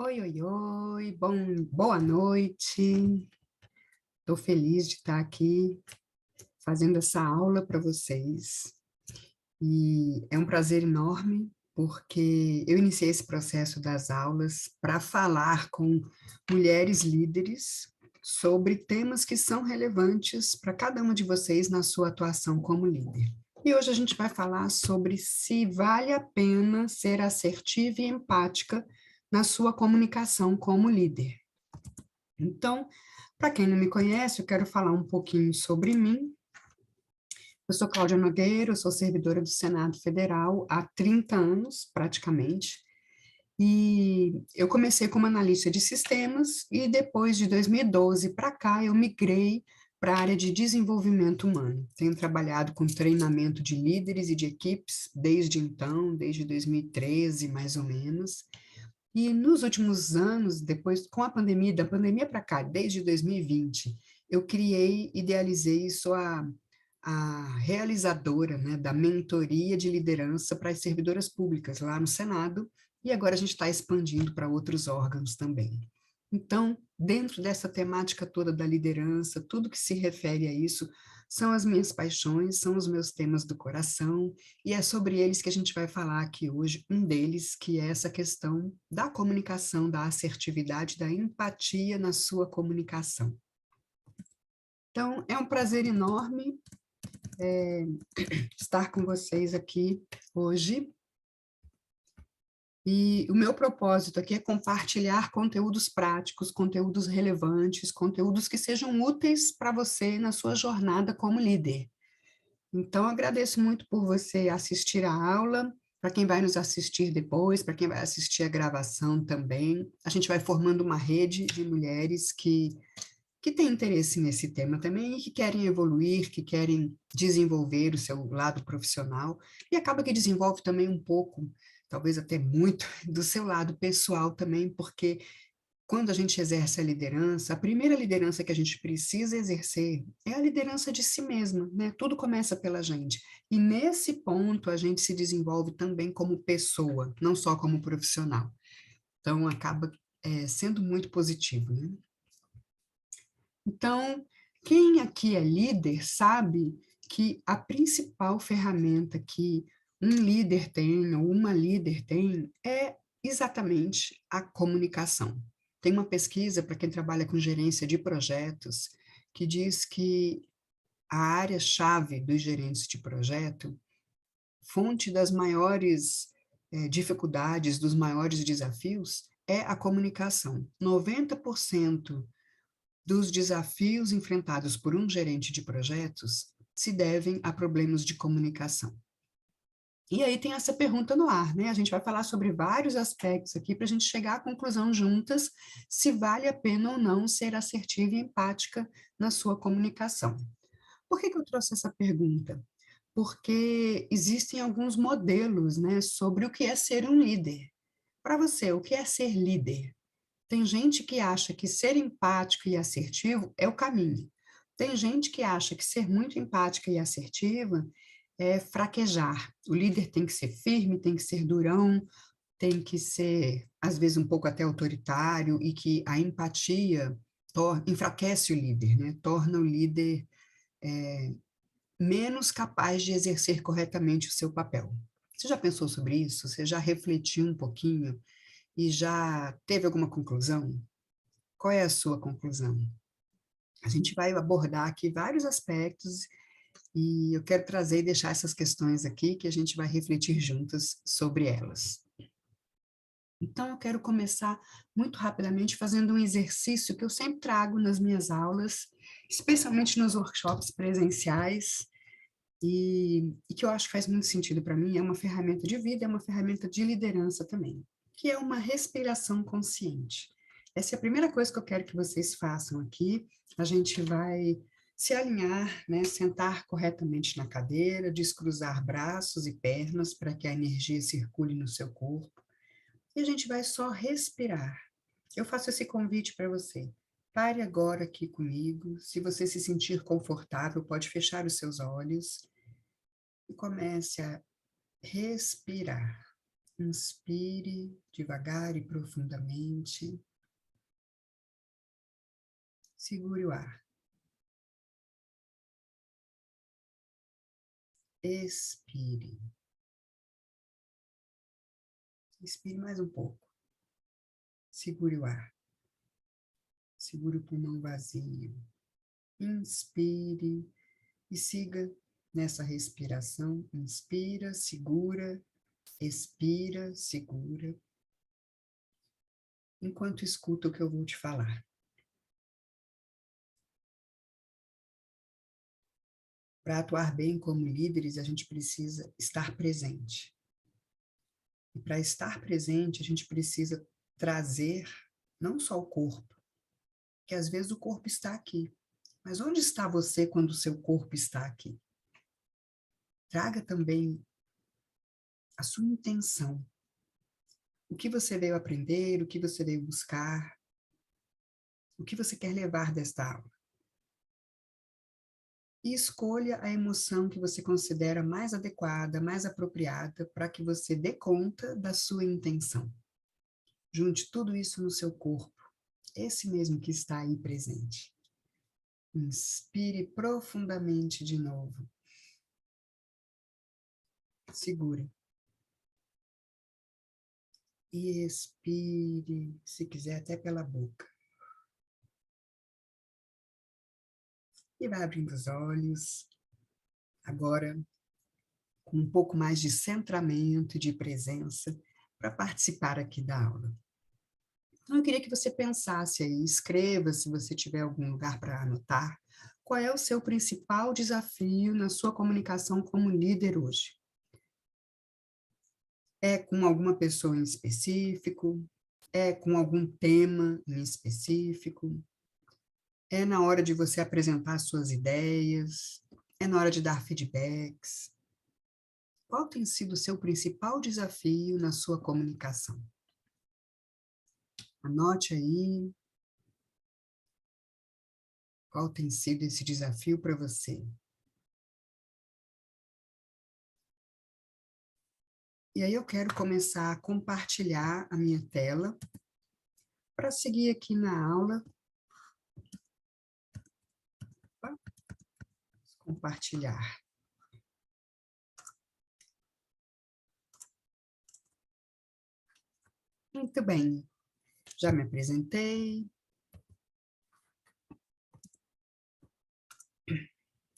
Oi, oi, oi, boa noite. Estou feliz de estar aqui fazendo essa aula para vocês. E é um prazer enorme, porque eu iniciei esse processo das aulas para falar com mulheres líderes sobre temas que são relevantes para cada uma de vocês na sua atuação como líder. E hoje a gente vai falar sobre se vale a pena ser assertiva e empática na sua comunicação como líder. Então, para quem não me conhece, eu quero falar um pouquinho sobre mim. Eu sou Cláudia Nogueira, eu sou servidora do Senado Federal há 30 anos, praticamente, e eu comecei como analista de sistemas e depois de 2012 para cá eu migrei para a área de desenvolvimento humano. Tenho trabalhado com treinamento de líderes e de equipes desde então, desde 2013 mais ou menos. E nos últimos anos, depois, com a pandemia, da pandemia para cá, desde 2020, eu criei, idealizei, sou a realizadora, né, da mentoria de liderança para as servidoras públicas lá no Senado, e agora a gente está expandindo para outros órgãos também. Então, dentro dessa temática toda da liderança, tudo que se refere a isso são as minhas paixões, são os meus temas do coração, e é sobre eles que a gente vai falar aqui hoje, um deles que é essa questão da comunicação, da assertividade, da empatia na sua comunicação. Então, é um prazer enorme estar com vocês aqui hoje. E o meu propósito aqui é compartilhar conteúdos práticos, conteúdos relevantes, conteúdos que sejam úteis para você na sua jornada como líder. Então, agradeço muito por você assistir a aula, para quem vai nos assistir depois, para quem vai assistir a gravação também. A gente vai formando uma rede de mulheres que têm interesse nesse tema também e que querem evoluir, que querem desenvolver o seu lado profissional, e acaba que desenvolve também um pouco, talvez até muito, do seu lado pessoal também, porque quando a gente exerce a liderança, a primeira liderança que a gente precisa exercer é a liderança de si mesma, né? Tudo começa pela gente. E nesse ponto a gente se desenvolve também como pessoa, não só como profissional. Então acaba sendo muito positivo, né? Então, quem aqui é líder sabe que a principal ferramenta que um líder tem ou uma líder tem é exatamente a comunicação. Tem uma pesquisa para quem trabalha com gerência de projetos que diz que a área-chave dos gerentes de projeto, fonte das maiores dificuldades, dos maiores desafios, é a comunicação. 90% dos desafios enfrentados por um gerente de projetos se devem a problemas de comunicação. E aí tem essa pergunta no ar, né? A gente vai falar sobre vários aspectos aqui para a gente chegar à conclusão juntas se vale a pena ou não ser assertiva e empática na sua comunicação. Por que eu trouxe essa pergunta? Porque existem alguns modelos, né, sobre o que é ser um líder. Para você, o que é ser líder? Tem gente que acha que ser empático e assertivo é o caminho. Tem gente que acha que ser muito empática e assertiva é fraquejar. O líder tem que ser firme, tem que ser durão, tem que ser, às vezes, um pouco até autoritário, e que a empatia enfraquece o líder, né? Torna o líder menos capaz de exercer corretamente o seu papel. Você já pensou sobre isso? Você já refletiu um pouquinho e já teve alguma conclusão? Qual é a sua conclusão? A gente vai abordar aqui vários aspectos e eu quero trazer e deixar essas questões aqui que a gente vai refletir juntas sobre elas. Então, eu quero começar muito rapidamente fazendo um exercício que eu sempre trago nas minhas aulas, especialmente nos workshops presenciais, e que eu acho que faz muito sentido para mim, é uma ferramenta de vida, é uma ferramenta de liderança também, que é uma respiração consciente. Essa é a primeira coisa que eu quero que vocês façam aqui. A gente vai se alinhar, né, sentar corretamente na cadeira, descruzar braços e pernas para que a energia circule no seu corpo, e a gente vai só respirar. Eu faço esse convite para você. Pare agora aqui comigo. Se você se sentir confortável, pode fechar os seus olhos e comece a respirar. Inspire devagar e profundamente. Segure o ar. Expire. Inspire mais um pouco. Segure o ar. Segure o pulmão vazio. Inspire e siga nessa respiração. Inspira, segura, expira, segura. Enquanto escuta o que eu vou te falar. Para atuar bem como líderes, a gente precisa estar presente. E para estar presente, a gente precisa trazer não só o corpo, que às vezes o corpo está aqui. Mas onde está você quando o seu corpo está aqui? Traga também a sua intenção. O que você veio aprender, o que você veio buscar, o que você quer levar desta aula. E escolha a emoção que você considera mais adequada, mais apropriada, para que você dê conta da sua intenção. Junte tudo isso no seu corpo, esse mesmo que está aí presente. Inspire profundamente de novo. Segure. E expire, se quiser, até pela boca. E vai abrindo os olhos. Agora, com um pouco mais de centramento e de presença, para participar aqui da aula. Então, eu queria que você pensasse aí, escreva, se você tiver algum lugar para anotar, qual é o seu principal desafio na sua comunicação como líder hoje? É com alguma pessoa em específico? É com algum tema em específico? É na hora de você apresentar suas ideias? É na hora de dar feedbacks? Qual tem sido o seu principal desafio na sua comunicação? Anote aí. Qual tem sido esse desafio para você? E aí eu quero começar a compartilhar a minha tela para seguir aqui na aula. Compartilhar. Muito bem. Já me apresentei.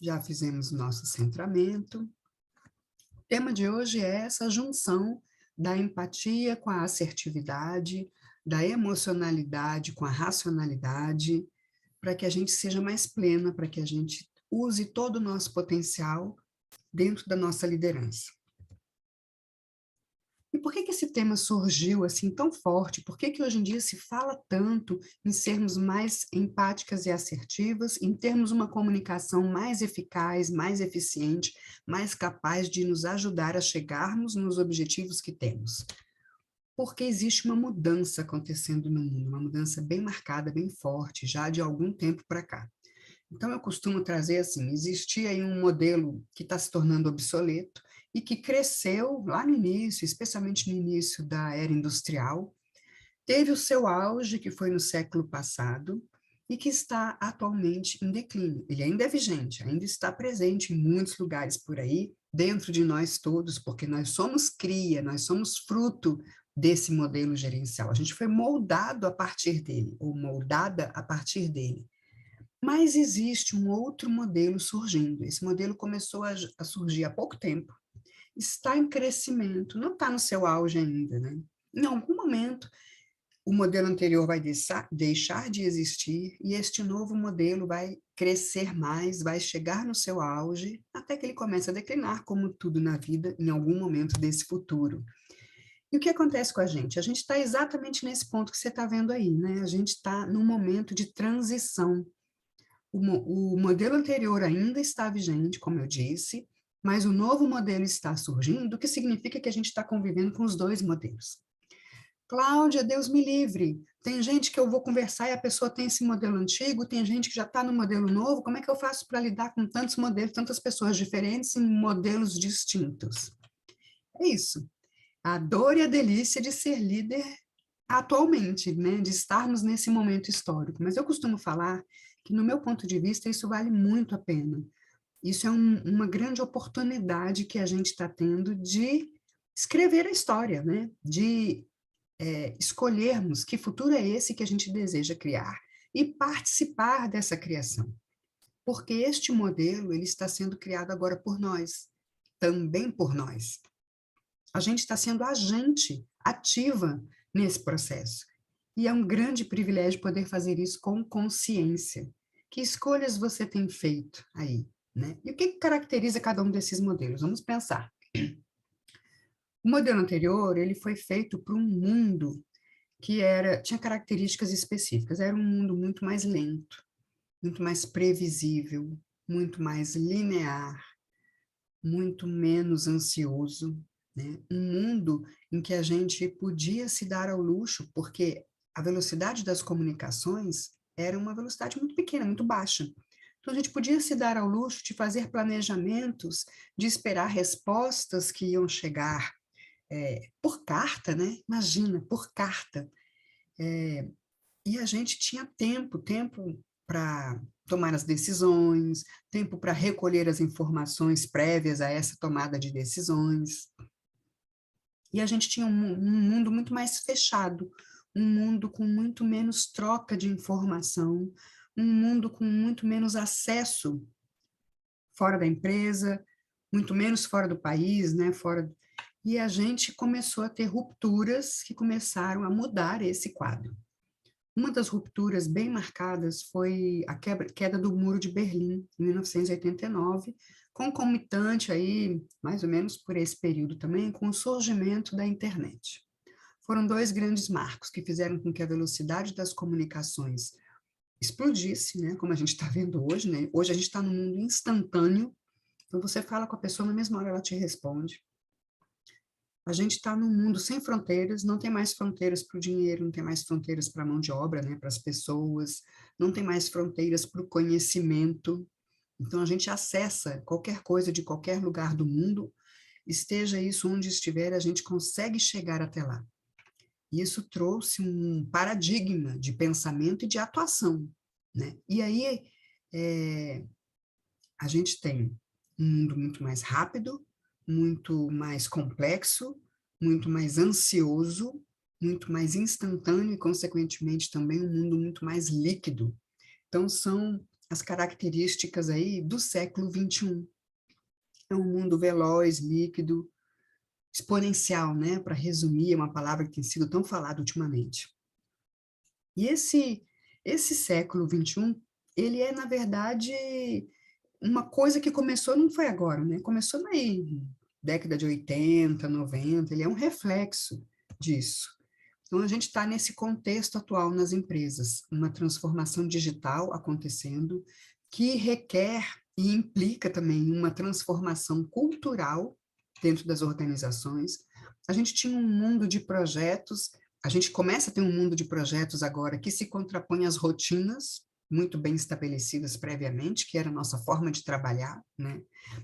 Já fizemos o nosso centramento. O tema de hoje é essa junção da empatia com a assertividade, da emocionalidade com a racionalidade, para que a gente seja mais plena, para que a gente use todo o nosso potencial dentro da nossa liderança. E por que esse tema surgiu assim tão forte? Por que hoje em dia se fala tanto em sermos mais empáticas e assertivas, em termos uma comunicação mais eficaz, mais eficiente, mais capaz de nos ajudar a chegarmos nos objetivos que temos? Porque existe uma mudança acontecendo no mundo, uma mudança bem marcada, bem forte, já de algum tempo para cá. Então, eu costumo trazer assim, existia aí um modelo que está se tornando obsoleto e que cresceu lá no início, especialmente no início da era industrial, teve o seu auge, que foi no século passado, e que está atualmente em declínio. Ele ainda é vigente, ainda está presente em muitos lugares por aí, dentro de nós todos, porque nós somos cria, nós somos fruto desse modelo gerencial. A gente foi moldado a partir dele, ou moldada a partir dele. Mas existe um outro modelo surgindo. Esse modelo começou a surgir há pouco tempo, está em crescimento, não está no seu auge ainda, né? Em algum momento, o modelo anterior vai deixar de existir e este novo modelo vai crescer mais, vai chegar no seu auge, até que ele comece a declinar, como tudo na vida, em algum momento desse futuro. E o que acontece com a gente? A gente está exatamente nesse ponto que você está vendo aí, né? A gente está num momento de transição. O modelo anterior ainda está vigente, como eu disse, mas o novo modelo está surgindo, o que significa que a gente está convivendo com os dois modelos. Cláudia, Deus me livre, tem gente que eu vou conversar e a pessoa tem esse modelo antigo, tem gente que já está no modelo novo, como é que eu faço para lidar com tantos modelos, tantas pessoas diferentes em modelos distintos? É isso. a dor e a delícia de ser líder atualmente, né? De estarmos nesse momento histórico. Mas eu costumo falar que, no meu ponto de vista, isso vale muito a pena. Isso é uma grande oportunidade que a gente está tendo de escrever a história, né? De escolhermos que futuro é esse que a gente deseja criar e participar dessa criação. Porque este modelo ele está sendo criado agora por nós, também por nós. A gente está sendo agente ativa nesse processo. E é um grande privilégio poder fazer isso com consciência. Que escolhas você tem feito aí, né? E o que caracteriza cada um desses modelos? Vamos pensar. O modelo anterior, ele foi feito para um mundo que tinha características específicas. Era um mundo muito mais lento, muito mais previsível, muito mais linear, muito menos ansioso, né? Um mundo em que a gente podia se dar ao luxo, porque a velocidade das comunicações era uma velocidade muito pequena, muito baixa. Então, a gente podia se dar ao luxo de fazer planejamentos, de esperar respostas que iam chegar por carta, né? Imagina, por carta. E a gente tinha tempo para tomar as decisões, tempo para recolher as informações prévias a essa tomada de decisões. E a gente tinha um mundo muito mais fechado, um mundo com muito menos troca de informação, um mundo com muito menos acesso fora da empresa, muito menos fora do país, né? E a gente começou a ter rupturas que começaram a mudar esse quadro. Uma das rupturas bem marcadas foi a queda do Muro de Berlim, em 1989, concomitante aí, mais ou menos por esse período também, com o surgimento da internet. Foram dois grandes marcos que fizeram com que a velocidade das comunicações explodisse, né, como a gente está vendo hoje, né? Hoje a gente está num mundo instantâneo, então você fala com a pessoa, na mesma hora ela te responde. A gente está num mundo sem fronteiras, não tem mais fronteiras para o dinheiro, não tem mais fronteiras para a mão de obra, né, para as pessoas, não tem mais fronteiras para o conhecimento. Então, a gente acessa qualquer coisa de qualquer lugar do mundo, esteja isso onde estiver, a gente consegue chegar até lá. E isso trouxe um paradigma de pensamento e de atuação, né? E aí, a gente tem um mundo muito mais rápido, muito mais complexo, muito mais ansioso, muito mais instantâneo e, consequentemente, também um mundo muito mais líquido. Então, são as características aí do século XXI. É um mundo veloz, líquido, exponencial, né? Para resumir, é uma palavra que tem sido tão falada ultimamente. E esse século XXI, ele é, na verdade, uma coisa que começou, não foi agora, né? Começou na década de 80, 90, ele é um reflexo disso. Então, a gente está nesse contexto atual nas empresas, uma transformação digital acontecendo, que requer e implica também uma transformação cultural dentro das organizações. A gente tinha um mundo de projetos, a gente começa a ter um mundo de projetos agora que se contrapõe às rotinas, muito bem estabelecidas previamente, que era a nossa forma de trabalhar, né?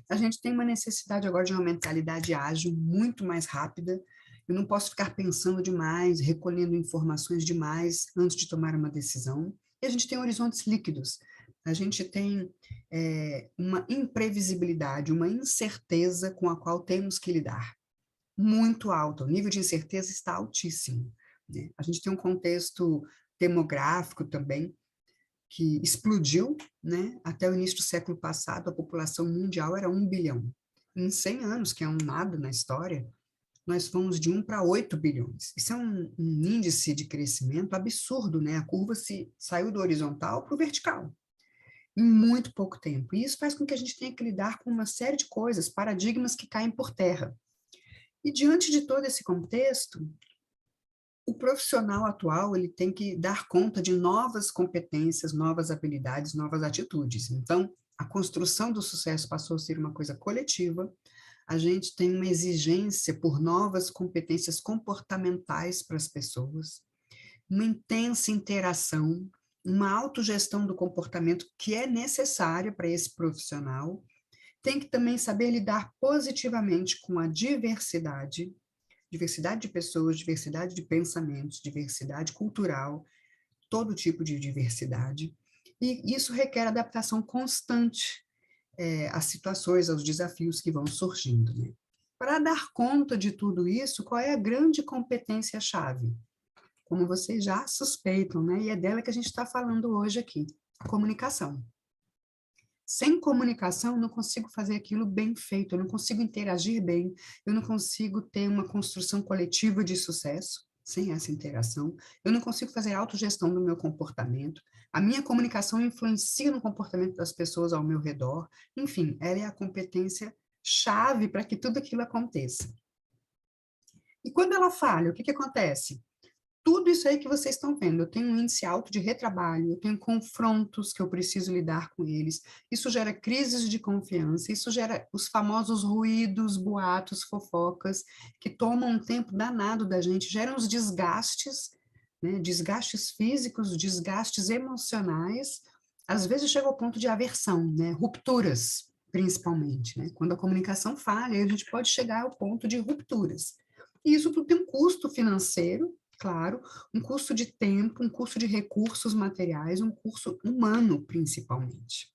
A gente tem uma necessidade agora de uma mentalidade ágil muito mais rápida. Eu não posso ficar pensando demais, recolhendo informações demais antes de tomar uma decisão. E a gente tem horizontes líquidos. A gente tem uma imprevisibilidade, uma incerteza com a qual temos que lidar. Muito alta, o nível de incerteza está altíssimo, né? A gente tem um contexto demográfico também, que explodiu, né? Até o início do século passado, a população mundial era 1 bilhão. Em 100 anos, que é um nada na história, nós fomos de 1 para 8 bilhões. Isso é um índice de crescimento absurdo, né? A curva saiu do horizontal para o vertical, em muito pouco tempo. E isso faz com que a gente tenha que lidar com uma série de coisas, paradigmas que caem por terra. E diante de todo esse contexto, o profissional atual ele tem que dar conta de novas competências, novas habilidades, novas atitudes. Então, a construção do sucesso passou a ser uma coisa coletiva. A gente tem uma exigência por novas competências comportamentais para as pessoas, uma intensa interação, uma autogestão do comportamento que é necessária para esse profissional. Tem que também saber lidar positivamente com a diversidade, diversidade de pessoas, diversidade de pensamentos, diversidade cultural, todo tipo de diversidade, e isso requer adaptação constante às situações, aos desafios que vão surgindo, né? Para dar conta de tudo isso, qual é a grande competência-chave? Como vocês já suspeitam, né? E é dela que a gente está falando hoje aqui, a comunicação. Sem comunicação, eu não consigo fazer aquilo bem feito, eu não consigo interagir bem, eu não consigo ter uma construção coletiva de sucesso sem essa interação, eu não consigo fazer autogestão do meu comportamento, a minha comunicação influencia no comportamento das pessoas ao meu redor, enfim, ela é a competência chave para que tudo aquilo aconteça. E quando ela falha, o que acontece? Tudo isso aí que vocês estão vendo, eu tenho um índice alto de retrabalho, eu tenho confrontos que eu preciso lidar com eles, isso gera crises de confiança, isso gera os famosos ruídos, boatos, fofocas, que tomam um tempo danado da gente, geram os desgastes, né, desgastes físicos, desgastes emocionais, às vezes chega ao ponto de aversão, né, rupturas, principalmente, né, quando a comunicação falha, a gente pode chegar ao ponto de rupturas. E isso tudo tem um custo financeiro, claro, um custo de tempo, um custo de recursos materiais, um custo humano, principalmente.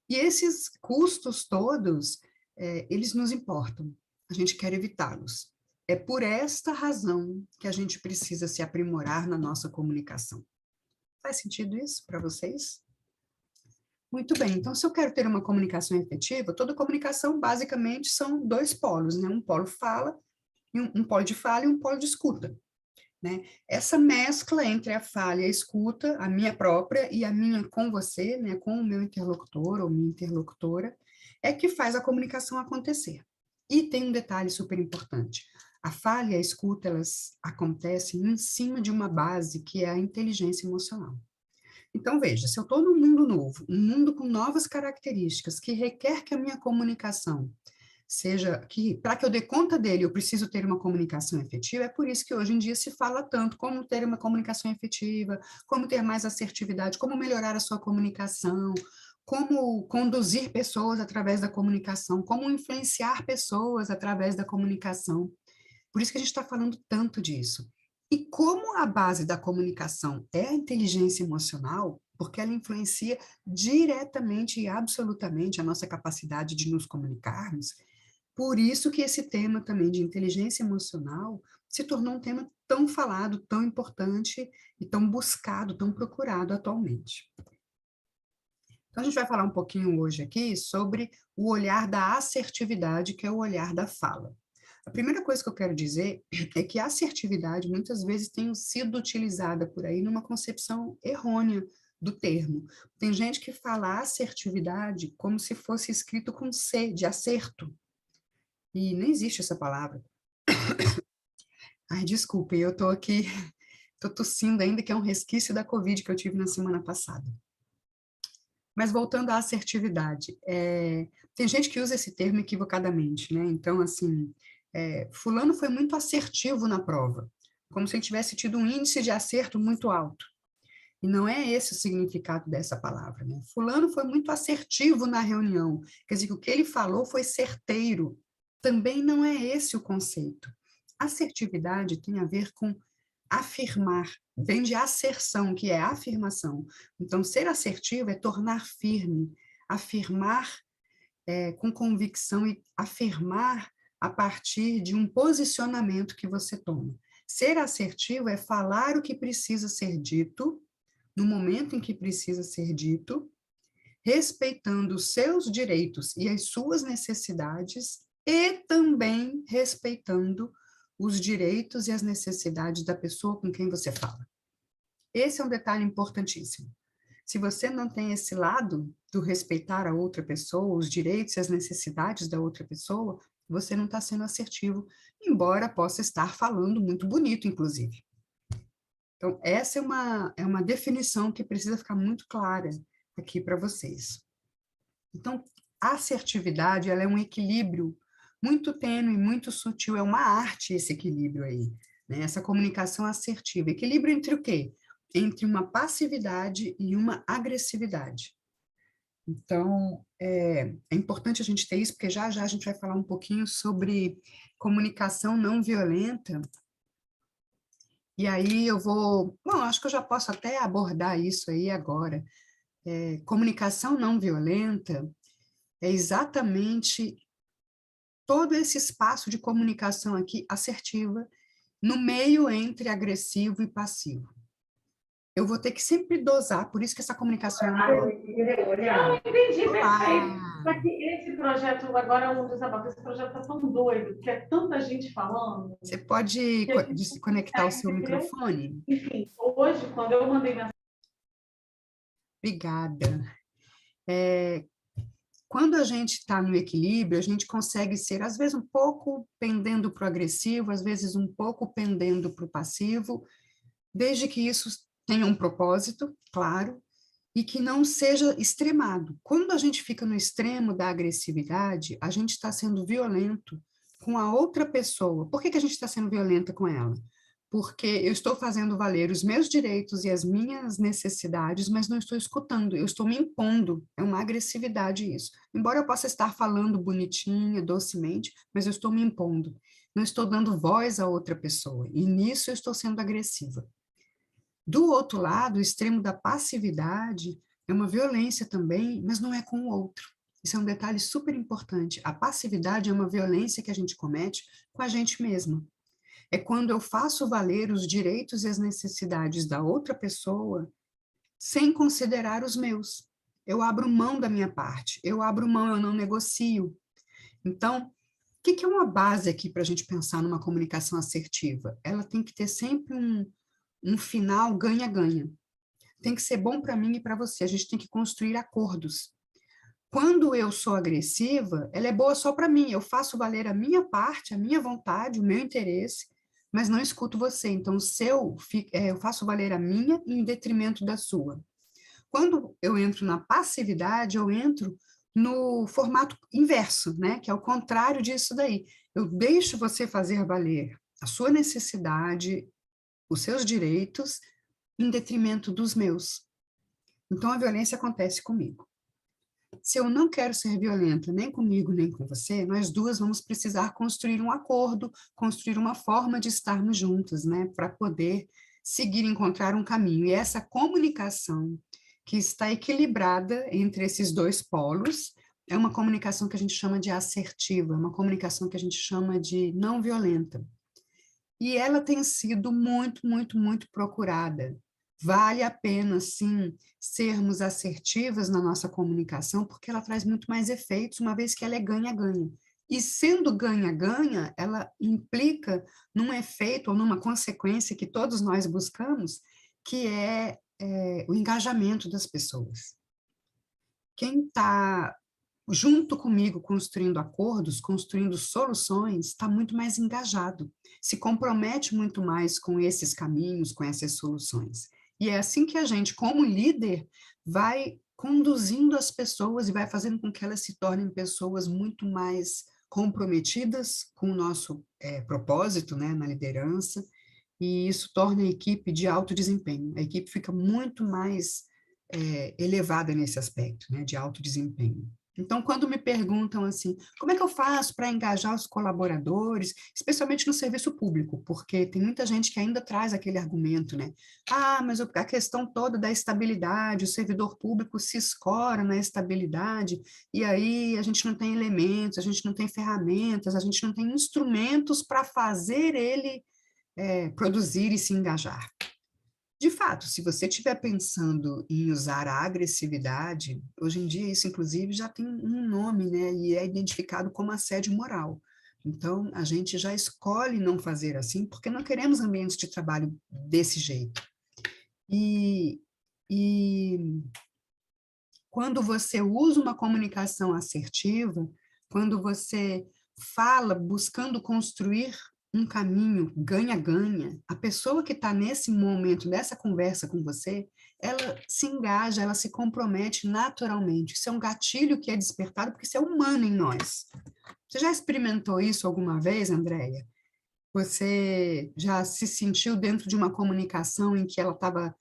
E esses custos todos, eles nos importam, a gente quer evitá-los. É por esta razão que a gente precisa se aprimorar na nossa comunicação. Faz sentido isso para vocês? Muito bem, então se eu quero ter uma comunicação efetiva, toda comunicação basicamente são dois polos, né? Um polo fala, um polo de fala e um polo de escuta. Né? Essa mescla entre a fala e a escuta, a minha própria e a minha com você, né, com o meu interlocutor ou minha interlocutora, é que faz a comunicação acontecer. E tem um detalhe super importante. A fala e a escuta, elas acontecem em cima de uma base que é a inteligência emocional. Então, veja, se eu estou num mundo novo, um mundo com novas características, que requer que a minha comunicação seja que, para que eu dê conta dele, eu preciso ter uma comunicação efetiva, é por isso que hoje em dia se fala tanto como ter uma comunicação efetiva, como ter mais assertividade, como melhorar a sua comunicação, como conduzir pessoas através da comunicação, como influenciar pessoas através da comunicação. Por isso que a gente está falando tanto disso. E como a base da comunicação é a inteligência emocional, porque ela influencia diretamente e absolutamente a nossa capacidade de nos comunicarmos, por isso que esse tema também de inteligência emocional se tornou um tema tão falado, tão importante e tão buscado, tão procurado atualmente. Então, a gente vai falar um pouquinho hoje aqui sobre o olhar da assertividade, que é o olhar da fala. A primeira coisa que eu quero dizer é que a assertividade muitas vezes tem sido utilizada por aí numa concepção errônea do termo. Tem gente que fala assertividade como se fosse escrito com C, de acerto. E nem existe essa palavra. Ai, desculpe, eu tô aqui, tô tossindo ainda, que é um resquício da Covid que eu tive na semana passada. Mas voltando à assertividade, tem gente que usa esse termo equivocadamente, né? Então, assim, fulano foi muito assertivo na prova, como se ele tivesse tido um índice de acerto muito alto. E não é esse o significado dessa palavra, né? Fulano foi muito assertivo na reunião, quer dizer que o que ele falou foi certeiro. Também não é esse o conceito. Assertividade tem a ver com afirmar, vem de asserção, que é afirmação. Então, ser assertivo é tornar firme, afirmar com convicção e afirmar a partir de um posicionamento que você toma. Ser assertivo é falar o que precisa ser dito, no momento em que precisa ser dito, respeitando os seus direitos e as suas necessidades e também respeitando os direitos e as necessidades da pessoa com quem você fala. Esse é um detalhe importantíssimo. Se você não tem esse lado do respeitar a outra pessoa, os direitos e as necessidades da outra pessoa, você não está sendo assertivo, embora possa estar falando muito bonito, inclusive. Então, essa é uma definição que precisa ficar muito clara aqui para vocês. Então, a assertividade, ela é um equilíbrio muito tênue, muito sutil, é uma arte esse equilíbrio aí, né? Essa comunicação assertiva. Equilíbrio entre o quê? Entre uma passividade e uma agressividade. Então, é importante a gente ter isso, porque já já a gente vai falar um pouquinho sobre comunicação não violenta, e aí eu vou, bom, acho que eu já posso até abordar isso aí agora. Comunicação não violenta é exatamente todo esse espaço de comunicação aqui assertiva, no meio entre agressivo e passivo. Eu vou ter que sempre dosar, por isso que essa comunicação é uma... Não, entendi, perfeito. Olá! Só que esse projeto, agora é um desabafo, esse projeto está tão doido, que é tanta gente falando, Você pode que a gente não conectar o consegue seu entender. microfone? Enfim, hoje, quando eu mandei mensagem. Obrigada. Quando a gente está no equilíbrio, a gente consegue ser, às vezes, um pouco pendendo para o agressivo, às vezes um pouco pendendo para o passivo, desde que isso tenha um propósito, claro, e que não seja extremado. Quando a gente fica no extremo da agressividade, a gente está sendo violento com a outra pessoa. Por que que a gente está sendo violenta com ela? Porque eu estou fazendo valer os meus direitos e as minhas necessidades, mas não estou escutando, eu estou me impondo. É uma agressividade isso. Embora eu possa estar falando bonitinha, docemente, mas eu estou me impondo. Não estou dando voz a outra pessoa, e nisso eu estou sendo agressiva. Do outro lado, o extremo da passividade é uma violência também, mas não é com o outro. Isso é um detalhe super importante. A passividade é uma violência que a gente comete com a gente mesma. É quando eu faço valer os direitos e as necessidades da outra pessoa sem considerar os meus. Eu abro mão da minha parte, eu abro mão, eu não negocio. Então, o que que é uma base aqui para a gente pensar numa comunicação assertiva? Ela tem que ter sempre um final ganha-ganha. Tem que ser bom para mim e para você. A gente tem que construir acordos. Quando eu sou agressiva, ela é boa só para mim. Eu faço valer a minha parte, a minha vontade, o meu interesse, mas não escuto você. Então, eu faço valer a minha em detrimento da sua. Quando eu entro na passividade, eu entro no formato inverso, né? Que é o contrário disso daí. Eu deixo você fazer valer a sua necessidade, os seus direitos, em detrimento dos meus. Então, a violência acontece comigo. Se eu não quero ser violenta nem comigo, nem com você, nós duas vamos precisar construir um acordo, construir uma forma de estarmos juntos, né, para poder seguir, encontrar um caminho. E essa comunicação que está equilibrada entre esses dois polos é uma comunicação que a gente chama de assertiva, uma comunicação que a gente chama de não violenta. E ela tem sido muito, muito, muito procurada. Vale a pena, sim, sermos assertivas na nossa comunicação, porque ela traz muito mais efeitos, uma vez que ela é ganha-ganha. E sendo ganha-ganha, ela implica num efeito ou numa consequência que todos nós buscamos, que é o engajamento das pessoas. Quem está junto comigo, construindo acordos, construindo soluções, está muito mais engajado, se compromete muito mais com esses caminhos, com essas soluções. E é assim que a gente, como líder, vai conduzindo as pessoas e vai fazendo com que elas se tornem pessoas muito mais comprometidas com o nosso propósito, né, na liderança, e isso torna a equipe de alto desempenho. A equipe fica muito mais elevada nesse aspecto, né, de alto desempenho. Então, quando me perguntam assim, como é que eu faço para engajar os colaboradores, especialmente no serviço público, porque tem muita gente que ainda traz aquele argumento, né? Ah, mas a questão toda da estabilidade, o servidor público se escora na estabilidade, e aí a gente não tem elementos, a gente não tem ferramentas, a gente não tem instrumentos para fazer ele produzir e se engajar. De fato, se você estiver pensando em usar a agressividade, hoje em dia isso, inclusive, já tem um nome, né? E é identificado como assédio moral. Então, a gente já escolhe não fazer assim, porque não queremos ambientes de trabalho desse jeito. E, e quando você usa uma comunicação assertiva, quando você fala buscando construir um caminho ganha-ganha, a pessoa que está nesse momento, nessa conversa com você, ela se engaja, ela se compromete naturalmente. Isso é um gatilho que é despertado porque isso é humano em nós. Você já experimentou isso alguma vez, Andréia? Você já se sentiu dentro de uma comunicação em que ela estava,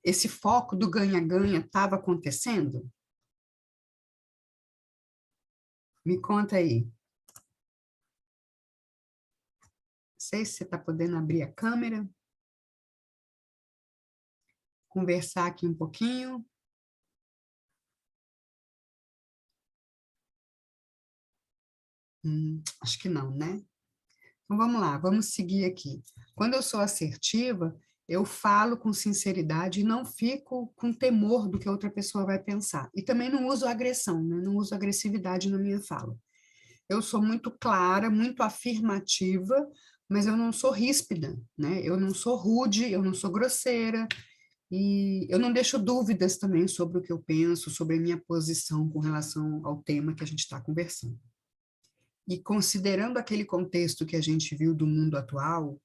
esse foco do ganha-ganha estava acontecendo? Me conta aí. Não sei se você está podendo abrir a câmera, conversar aqui um pouquinho. Acho que não, né? Então, vamos lá, vamos seguir aqui. Quando eu sou assertiva, eu falo com sinceridade e não fico com temor do que a outra pessoa vai pensar. E também não uso agressão, né? Não uso agressividade na minha fala. Eu sou muito clara, muito afirmativa, mas eu não sou ríspida, né? Eu não sou rude, eu não sou grosseira, e eu não deixo dúvidas também sobre o que eu penso, sobre a minha posição com relação ao tema que a gente está conversando. E considerando aquele contexto que a gente viu do mundo atual,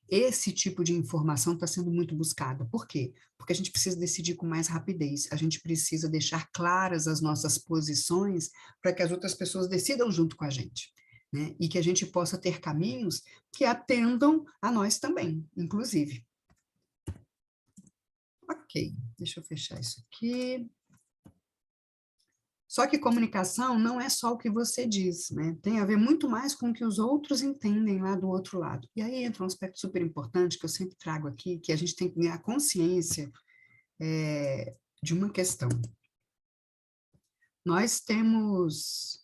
esse tipo de informação está sendo muito buscada. Por quê? Porque a gente precisa decidir com mais rapidez, a gente precisa deixar claras as nossas posições para que as outras pessoas decidam junto com a gente, né? E que a gente possa ter caminhos que atendam a nós também, inclusive. Ok, deixa eu fechar isso aqui. Só que comunicação não é só o que você diz, né? Tem a ver muito mais com o que os outros entendem lá do outro lado. E aí entra um aspecto super importante que eu sempre trago aqui, que a gente tem que ganhar consciência de uma questão. Nós temos,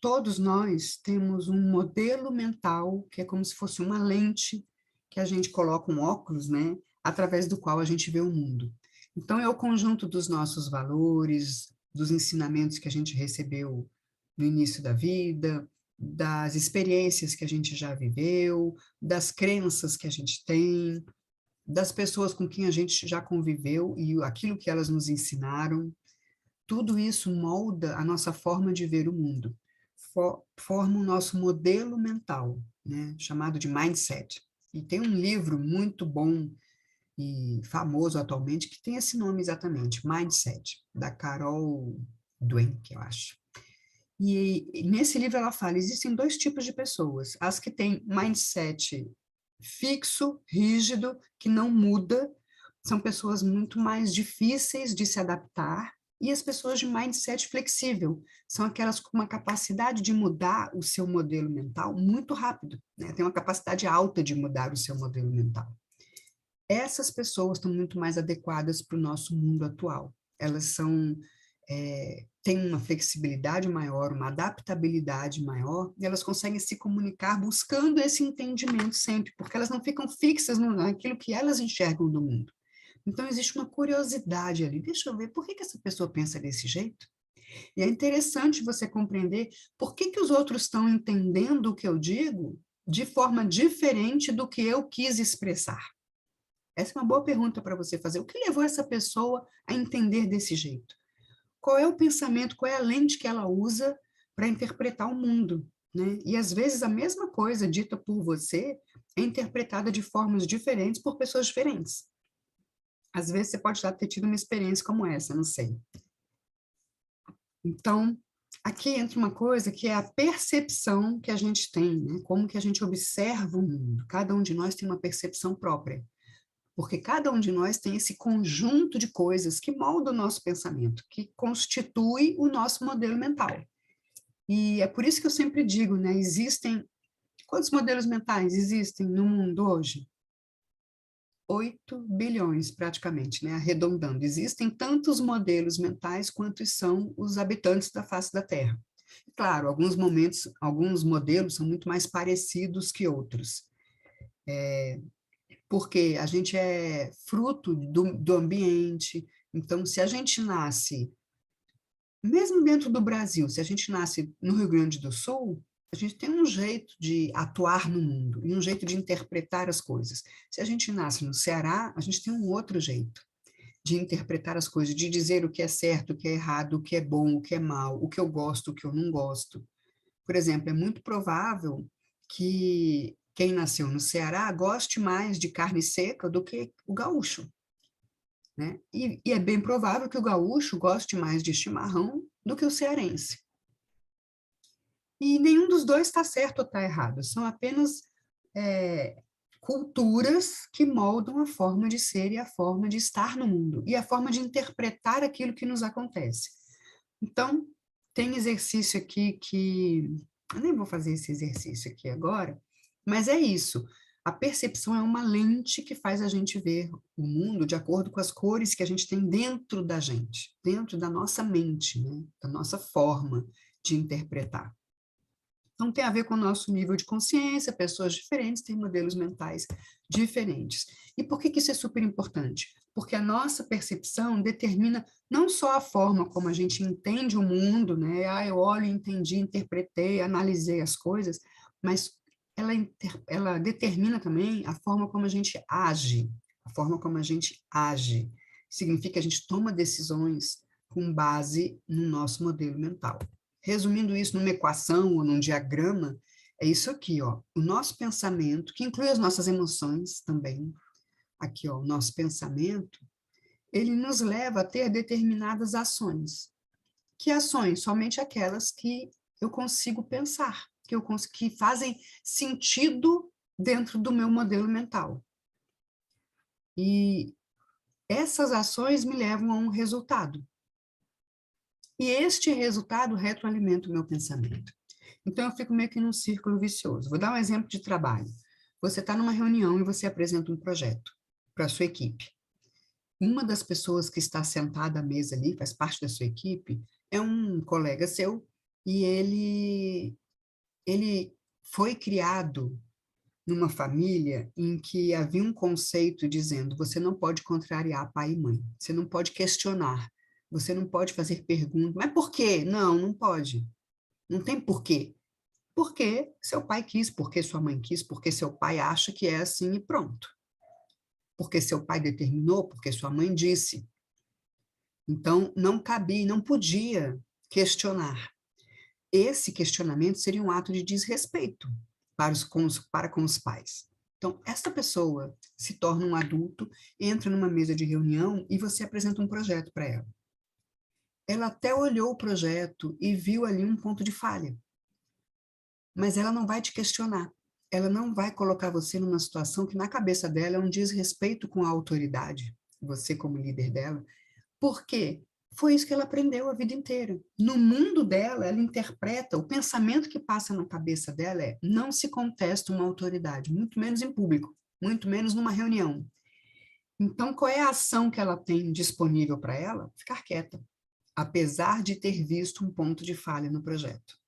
todos nós temos um modelo mental que é como se fosse uma lente que a gente coloca um óculos, né? Através do qual a gente vê o mundo. Então, é o conjunto dos nossos valores, dos ensinamentos que a gente recebeu no início da vida, das experiências que a gente já viveu, das crenças que a gente tem, das pessoas com quem a gente já conviveu e aquilo que elas nos ensinaram. Tudo isso molda a nossa forma de ver o mundo, forma o nosso modelo mental, né, chamado de mindset. E tem um livro muito bom e famoso atualmente, que tem esse nome exatamente, Mindset, da Carol Dweck, eu acho. E nesse livro ela fala, existem dois tipos de pessoas, as que têm mindset fixo, rígido, que não muda, são pessoas muito mais difíceis de se adaptar, e as pessoas de mindset flexível, são aquelas com uma capacidade de mudar o seu modelo mental muito rápido, né? Tem uma capacidade alta de mudar o seu modelo mental. Essas pessoas estão muito mais adequadas para o nosso mundo atual. Elas têm uma flexibilidade maior, uma adaptabilidade maior, e elas conseguem se comunicar buscando esse entendimento sempre, porque elas não ficam fixas naquilo que elas enxergam do mundo. Então, existe uma curiosidade ali. Deixa eu ver, por que essa pessoa pensa desse jeito? E é interessante você compreender por que os outros estão entendendo o que eu digo de forma diferente do que eu quis expressar. Essa é uma boa pergunta para você fazer. O que levou essa pessoa a entender desse jeito? Qual é o pensamento, qual é a lente que ela usa para interpretar o mundo, né? E às vezes a mesma coisa dita por você é interpretada de formas diferentes por pessoas diferentes. Às vezes você pode já ter tido uma experiência como essa, não sei. Então, aqui entra uma coisa que é a percepção que a gente tem, né? Como que a gente observa o mundo. Cada um de nós tem uma percepção própria. Porque cada um de nós tem esse conjunto de coisas que molda o nosso pensamento, que constitui o nosso modelo mental. E é por isso que eu sempre digo, né, existem, quantos modelos mentais existem no mundo hoje? 8 bilhões, praticamente, né, arredondando. Existem tantos modelos mentais quantos são os habitantes da face da Terra. Claro, alguns modelos são muito mais parecidos que outros. Porque a gente é fruto do ambiente. Então, se a gente nasce, mesmo dentro do Brasil, se a gente nasce no Rio Grande do Sul, a gente tem um jeito de atuar no mundo e um jeito de interpretar as coisas. Se a gente nasce no Ceará, a gente tem um outro jeito de interpretar as coisas, de dizer o que é certo, o que é errado, o que é bom, o que é mal, o que eu gosto, o que eu não gosto. Por exemplo, é muito provável que quem nasceu no Ceará goste mais de carne seca do que o gaúcho, né? E é bem provável que o gaúcho goste mais de chimarrão do que o cearense. E nenhum dos dois está certo ou está errado, são apenas culturas que moldam a forma de ser e a forma de estar no mundo, e a forma de interpretar aquilo que nos acontece. Então, tem exercício aqui que... Eu nem vou fazer esse exercício aqui agora, mas é isso. A percepção é uma lente que faz a gente ver o mundo de acordo com as cores que a gente tem dentro da gente, dentro da nossa mente, né? Da nossa forma de interpretar. Então, tem a ver com o nosso nível de consciência, pessoas diferentes têm modelos mentais diferentes. E por que isso é super importante? Porque a nossa percepção determina não só a forma como a gente entende o mundo, né? Ah, eu olho, entendi, interpretei, analisei as coisas, mas ela determina também a forma como a gente age, a forma como a gente age. Significa que a gente toma decisões com base no nosso modelo mental. Resumindo isso numa equação ou num diagrama, é isso aqui, ó. O nosso pensamento, que inclui as nossas emoções também, aqui, ó, o nosso pensamento, ele nos leva a ter determinadas ações. Que ações? Somente aquelas que eu consigo pensar, que fazem sentido dentro do meu modelo mental. E essas ações me levam a um resultado. E este resultado retroalimenta o meu pensamento. Então, eu fico meio que num círculo vicioso. Vou dar um exemplo de trabalho. Você está numa reunião e você apresenta um projeto para a sua equipe. Uma das pessoas que está sentada à mesa ali, faz parte da sua equipe, é um colega seu e ele foi criado numa família em que havia um conceito dizendo: você não pode contrariar pai e mãe, você não pode questionar, você não pode fazer perguntas. Mas por quê? Não, não pode. Não tem porquê. Porque seu pai quis, porque sua mãe quis, porque seu pai acha que é assim e pronto. Porque seu pai determinou, porque sua mãe disse. Então, não cabia, não podia questionar. Esse questionamento seria um ato de desrespeito para com os pais. Então, essa pessoa se torna um adulto, entra numa mesa de reunião e você apresenta um projeto para ela. Ela até olhou o projeto e viu ali um ponto de falha. Mas ela não vai te questionar. Ela não vai colocar você numa situação que na cabeça dela é um desrespeito com a autoridade, você como líder dela. Por quê? Foi isso que ela aprendeu a vida inteira. No mundo dela, ela interpreta, o pensamento que passa na cabeça dela é: não se contesta uma autoridade, muito menos em público, muito menos numa reunião. Então, qual é a ação que ela tem disponível para ela? Ficar quieta, apesar de ter visto um ponto de falha no projeto.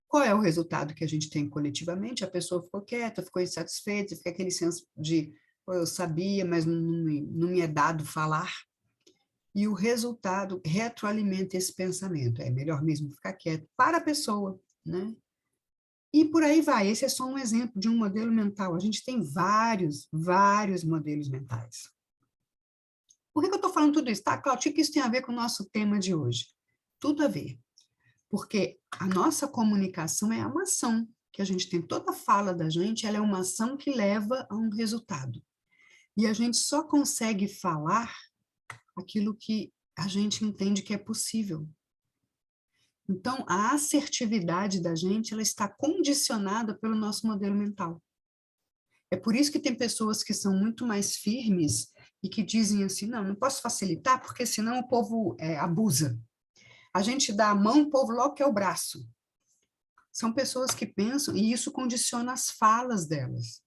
Qual é o resultado que a gente tem coletivamente? A pessoa ficou quieta, ficou insatisfeita, fica aquele senso de: eu sabia, mas não me é dado falar. E o resultado retroalimenta esse pensamento. É melhor mesmo ficar quieto para a pessoa, né? E por aí vai. Esse é só um exemplo de um modelo mental. A gente tem vários modelos mentais. Por que eu estou falando tudo isso? Tá, Cláudia, o que isso tem a ver com o nosso tema de hoje? Tudo a ver. Porque a nossa comunicação é uma ação que a gente tem. Toda fala da gente, ela é uma ação que leva a um resultado. E a gente só consegue falar aquilo que a gente entende que é possível. Então, a assertividade da gente, ela está condicionada pelo nosso modelo mental. É por isso que tem pessoas que são muito mais firmes e que dizem assim: não posso facilitar, porque senão o povo abusa. A gente dá a mão, o povo logo quer o braço. São pessoas que pensam, e isso condiciona as falas delas.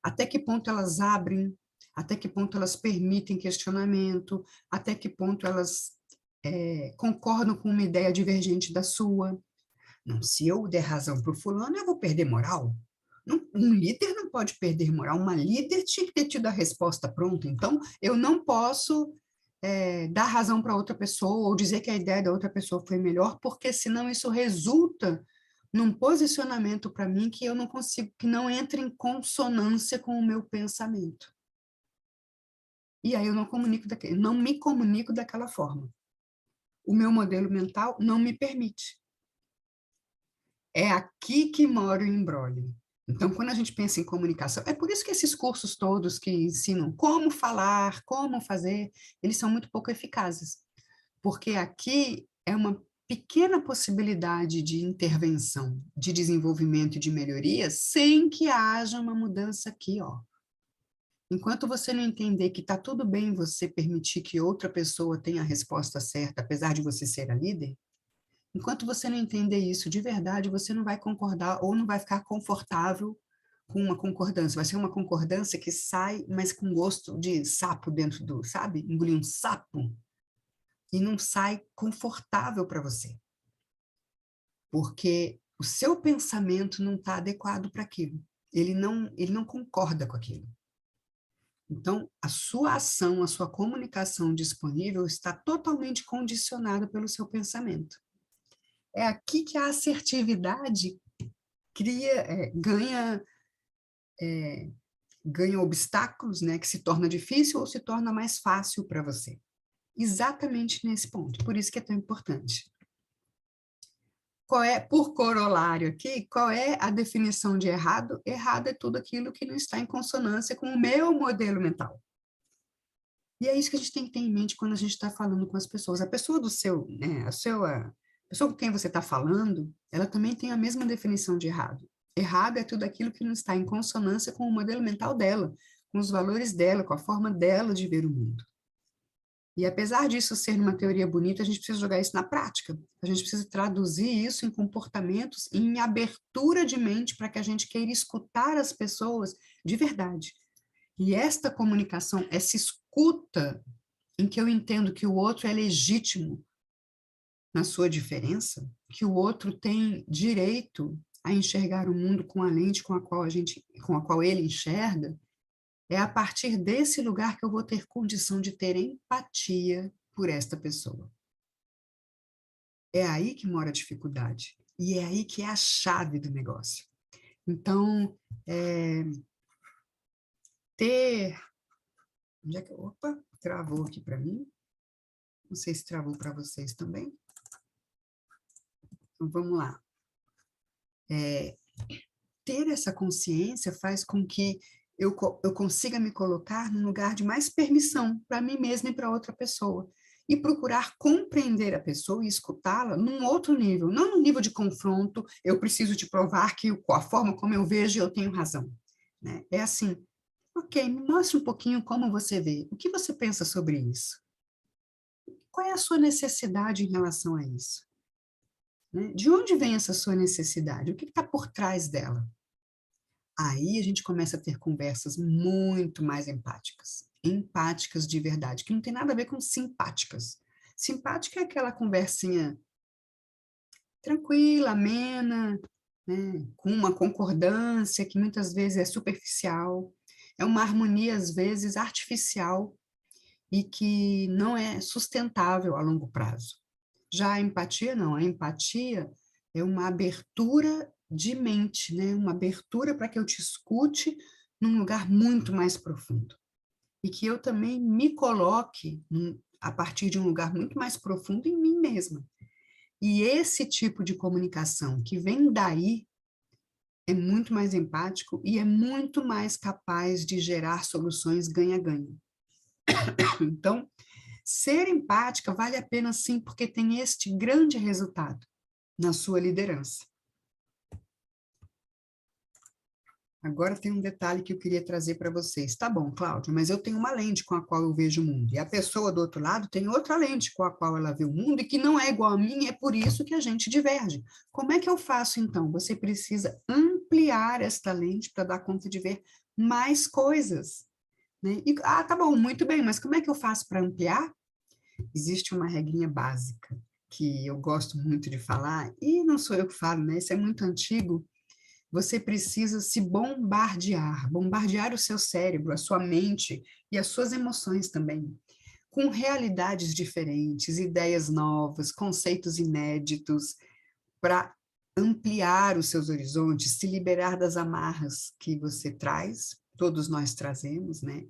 Até que ponto elas abrem, até que ponto elas permitem questionamento, até que ponto elas concordam com uma ideia divergente da sua. Não, se eu der razão para o fulano, eu vou perder moral. Um líder não pode perder moral. Uma líder tinha que ter tido a resposta pronta. Então, eu não posso dar razão para outra pessoa ou dizer que a ideia da outra pessoa foi melhor, porque senão isso resulta num posicionamento para mim que eu não consigo, que não entra em consonância com o meu pensamento. E aí eu não me comunico daquela forma. O meu modelo mental não me permite. É aqui que mora o imbróglio. Então, quando a gente pensa em comunicação, é por isso que esses cursos todos que ensinam como falar, como fazer, eles são muito pouco eficazes. Porque aqui é uma pequena possibilidade de intervenção, de desenvolvimento e de melhoria, sem que haja uma mudança aqui, ó. Enquanto você não entender que está tudo bem você permitir que outra pessoa tenha a resposta certa, apesar de você ser a líder, enquanto você não entender isso de verdade, você não vai concordar ou não vai ficar confortável com uma concordância. Vai ser uma concordância que sai, mas com gosto de sapo dentro do, sabe? Engolir um sapo e não sai confortável para você. Porque o seu pensamento não está adequado para aquilo. Ele não concorda com aquilo. Então, a sua ação, a sua comunicação disponível está totalmente condicionada pelo seu pensamento. É aqui que a assertividade ganha obstáculos, né, que se torna difícil ou se torna mais fácil para você. Exatamente nesse ponto. Por isso que é tão importante. Por corolário aqui, qual é a definição de errado? Errado é tudo aquilo que não está em consonância com o meu modelo mental. E é isso que a gente tem que ter em mente quando a gente está falando com as pessoas. A pessoa do seu, né, a pessoa com quem você está falando, ela também tem a mesma definição de errado. Errado é tudo aquilo que não está em consonância com o modelo mental dela, com os valores dela, com a forma dela de ver o mundo. E apesar disso ser uma teoria bonita, a gente precisa jogar isso na prática. A gente precisa traduzir isso em comportamentos e em abertura de mente para que a gente queira escutar as pessoas de verdade. E esta comunicação, essa escuta em que eu entendo que o outro é legítimo na sua diferença, que o outro tem direito a enxergar o mundo com a lente com a qual ele enxerga, é a partir desse lugar que eu vou ter condição de ter empatia por esta pessoa. É aí que mora a dificuldade. E é aí que é a chave do negócio. Então, ter... Onde é que... Opa, travou aqui para mim. Não sei se travou para vocês também. Então, vamos lá. Ter essa consciência faz com que eu consiga me colocar num lugar de mais permissão para mim mesma e para outra pessoa. E procurar compreender a pessoa e escutá-la num outro nível, não no nível de confronto, eu preciso te provar que a forma como eu vejo eu tenho razão. Né? É assim, ok, me mostre um pouquinho como você vê, o que você pensa sobre isso? Qual é a sua necessidade em relação a isso? Né? De onde vem essa sua necessidade? O que está por trás dela? Aí a gente começa a ter conversas muito mais empáticas de verdade, que não tem nada a ver com simpáticas. Simpática é aquela conversinha tranquila, amena, né, com uma concordância que muitas vezes é superficial, é uma harmonia às vezes artificial e que não é sustentável a longo prazo. Já a empatia não, a empatia é uma abertura de mente, né? Uma abertura para que eu te escute num lugar muito mais profundo. E que eu também me coloque a partir de um lugar muito mais profundo em mim mesma. E esse tipo de comunicação que vem daí é muito mais empático e é muito mais capaz de gerar soluções ganha-ganha. Então, ser empática vale a pena sim, porque tem este grande resultado na sua liderança. Agora tem um detalhe que eu queria trazer para vocês. Tá bom, Cláudia, mas eu tenho uma lente com a qual eu vejo o mundo, e a pessoa do outro lado tem outra lente com a qual ela vê o mundo e que não é igual a mim, é por isso que a gente diverge. Como é que eu faço então? Você precisa ampliar esta lente para dar conta de ver mais coisas. Né? E, tá bom, muito bem, mas como é que eu faço para ampliar? Existe uma regrinha básica que eu gosto muito de falar, e não sou eu que falo, né? Isso é muito antigo. Você precisa se bombardear o seu cérebro, a sua mente e as suas emoções também, com realidades diferentes, ideias novas, conceitos inéditos, para ampliar os seus horizontes, se liberar das amarras que você traz, todos nós trazemos, né?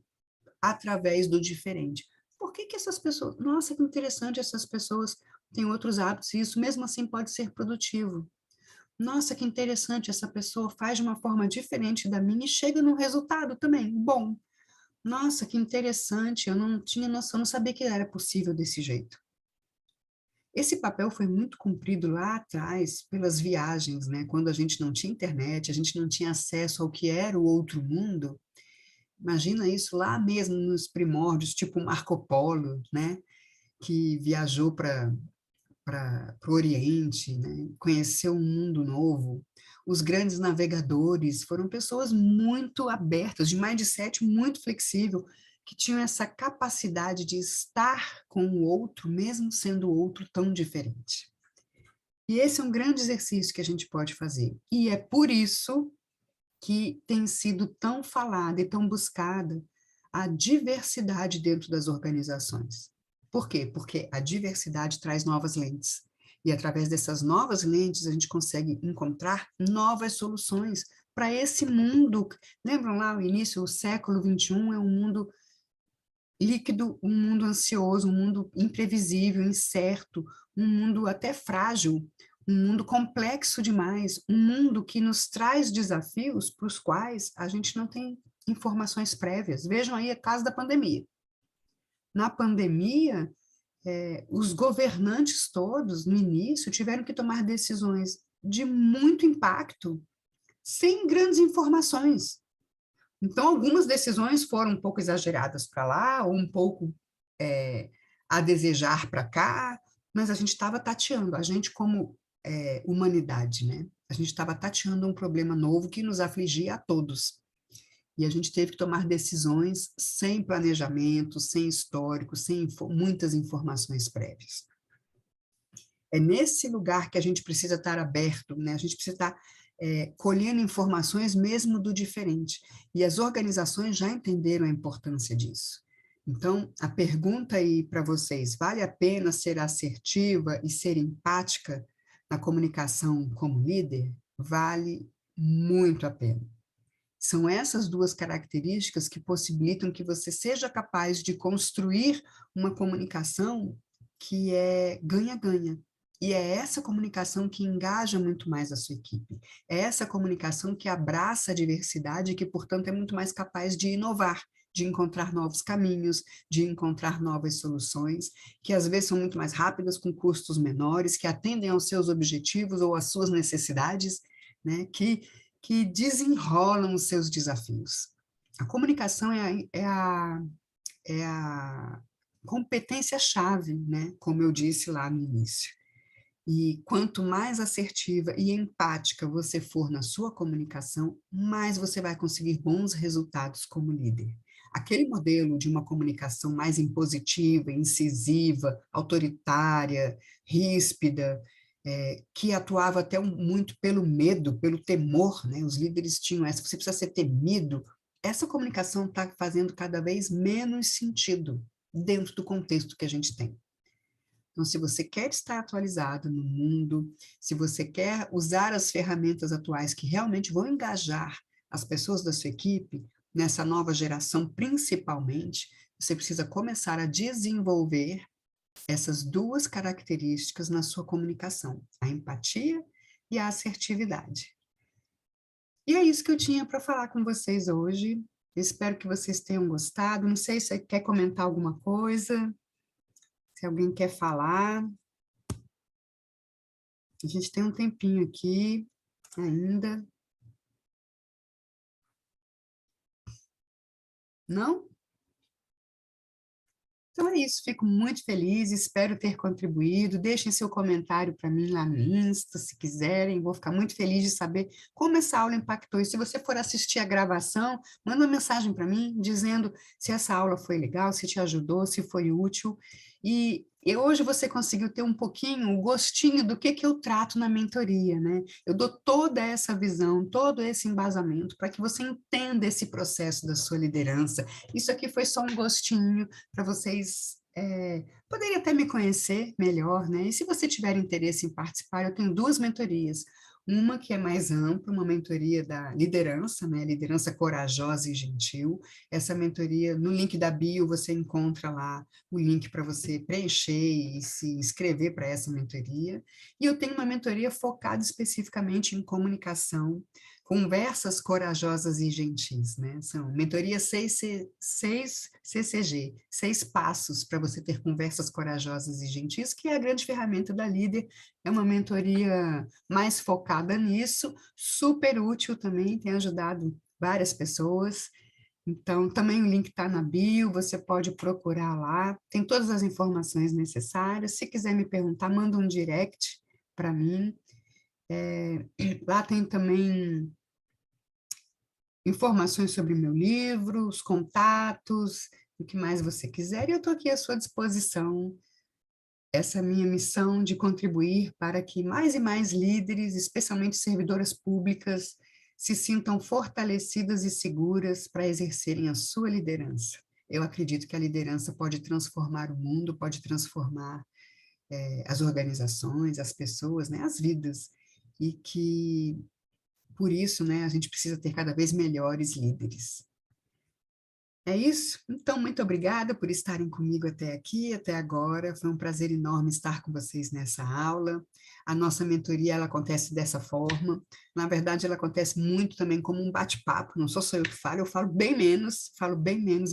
Através do diferente. Por que essas pessoas... Nossa, que interessante, essas pessoas têm outros hábitos, e isso mesmo assim pode ser produtivo. Nossa, que interessante, essa pessoa faz de uma forma diferente da minha e chega num resultado também bom. Nossa, que interessante, eu não tinha noção, não sabia que era possível desse jeito. Esse papel foi muito cumprido lá atrás pelas viagens, né? Quando a gente não tinha internet, a gente não tinha acesso ao que era o outro mundo, Imagina isso lá mesmo nos primórdios, tipo Marco Polo, né? Que viajou para o Oriente, né? Conheceu um mundo novo. Os grandes navegadores foram pessoas muito abertas, de mindset muito flexível, que tinham essa capacidade de estar com o outro, mesmo sendo o outro tão diferente. E esse é um grande exercício que a gente pode fazer. E é por isso que tem sido tão falada e tão buscada a diversidade dentro das organizações. Por quê? Porque a diversidade traz novas lentes. E através dessas novas lentes, a gente consegue encontrar novas soluções para esse mundo. Lembram lá o início, o século XXI é um mundo líquido, um mundo ansioso, um mundo imprevisível, incerto, um mundo até frágil, um mundo complexo demais, um mundo que nos traz desafios para os quais a gente não tem informações prévias. Vejam aí a caso da pandemia. Na pandemia, os governantes todos, no início, tiveram que tomar decisões de muito impacto, sem grandes informações. Então, algumas decisões foram um pouco exageradas para lá, ou um pouco a desejar para cá, mas a gente estava tateando, a gente como humanidade, né? A gente estava tateando um problema novo que nos afligia a todos. E a gente teve que tomar decisões sem planejamento, sem histórico, sem muitas informações prévias. É nesse lugar que a gente precisa estar aberto, né? A gente precisa estar colhendo informações mesmo do diferente. E as organizações já entenderam a importância disso. Então, a pergunta aí para vocês, vale a pena ser assertiva e ser empática na comunicação como líder? Vale muito a pena. São essas duas características que possibilitam que você seja capaz de construir uma comunicação que é ganha-ganha. E é essa comunicação que engaja muito mais a sua equipe. É essa comunicação que abraça a diversidade e que, portanto, é muito mais capaz de inovar, de encontrar novos caminhos, de encontrar novas soluções, que às vezes são muito mais rápidas, com custos menores, que atendem aos seus objetivos ou às suas necessidades, né? Que desenrolam os seus desafios. A comunicação é a competência-chave, né? Como eu disse lá no início. E quanto mais assertiva e empática você for na sua comunicação, mais você vai conseguir bons resultados como líder. Aquele modelo de uma comunicação mais impositiva, incisiva, autoritária, ríspida, que atuava até muito pelo medo, pelo temor, né? Os líderes tinham essa, você precisa ser temido. Essa comunicação está fazendo cada vez menos sentido dentro do contexto que a gente tem. Então, se você quer estar atualizado no mundo, se você quer usar as ferramentas atuais que realmente vão engajar as pessoas da sua equipe, nessa nova geração principalmente, você precisa começar a desenvolver essas duas características na sua comunicação, a empatia e a assertividade. E é isso que eu tinha para falar com vocês hoje. Eu espero que vocês tenham gostado. Não sei se você quer comentar alguma coisa. Se alguém quer falar, a gente tem um tempinho aqui ainda. Não? Então é isso, fico muito feliz, espero ter contribuído. Deixem seu comentário para mim lá no Insta, se quiserem. Vou ficar muito feliz de saber como essa aula impactou. E se você for assistir a gravação, manda uma mensagem para mim dizendo se essa aula foi legal, se te ajudou, se foi útil. E hoje você conseguiu ter um pouquinho, o gostinho do que eu trato na mentoria, né? Eu dou toda essa visão, todo esse embasamento para que você entenda esse processo da sua liderança. Isso aqui foi só um gostinho para vocês poderem até me conhecer melhor, né? E se você tiver interesse em participar, eu tenho duas mentorias. Uma que é mais ampla, uma mentoria da liderança, né? Liderança corajosa e gentil. Essa mentoria, no link da bio, você encontra lá o link para você preencher e se inscrever para essa mentoria. E eu tenho uma mentoria focada especificamente em comunicação, conversas corajosas e gentis, né? São mentoria 6 CCG, 6 passos para você ter conversas corajosas e gentis, que é a grande ferramenta da Líder. É uma mentoria mais focada nisso, super útil também, tem ajudado várias pessoas. Então, também o link está na bio, você pode procurar lá, tem todas as informações necessárias. Se quiser me perguntar, manda um direct para mim. Lá tem também informações sobre o meu livro, os contatos, o que mais você quiser, e eu estou aqui à sua disposição. Essa minha missão de contribuir para que mais e mais líderes, especialmente servidoras públicas, se sintam fortalecidas e seguras para exercerem a sua liderança. Eu acredito que a liderança pode transformar o mundo, pode transformar as organizações, as pessoas, né, as vidas, e que, por isso, né, a gente precisa ter cada vez melhores líderes. É isso? Então, muito obrigada por estarem comigo até aqui, até agora. Foi um prazer enorme estar com vocês nessa aula. A nossa mentoria, ela acontece dessa forma. Na verdade, ela acontece muito também como um bate-papo. Não sou só eu que falo bem menos,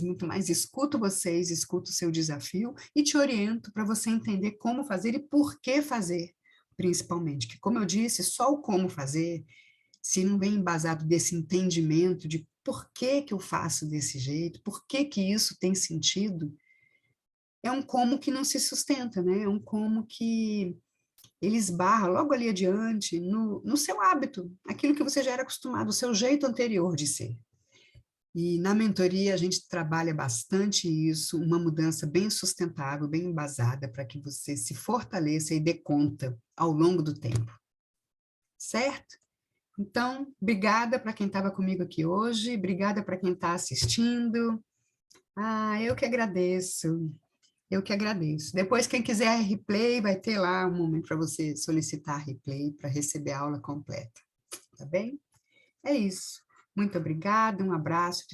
muito mais. Escuto vocês, escuto o seu desafio e te oriento para você entender como fazer e por que fazer, principalmente. Que, como eu disse, só o como fazer, se não vem embasado desse entendimento de por que que eu faço desse jeito, por que que isso tem sentido, é um como que não se sustenta, né? É um como que ele esbarra logo ali adiante no seu hábito, aquilo que você já era acostumado, o seu jeito anterior de ser. E na mentoria a gente trabalha bastante isso, uma mudança bem sustentável, bem embasada, para que você se fortaleça e dê conta ao longo do tempo. Certo? Então, obrigada para quem estava comigo aqui hoje, obrigada para quem está assistindo. Eu que agradeço, eu que agradeço. Depois, quem quiser replay, vai ter lá um momento para você solicitar replay para receber a aula completa, tá bem? É isso. Muito obrigada, um abraço.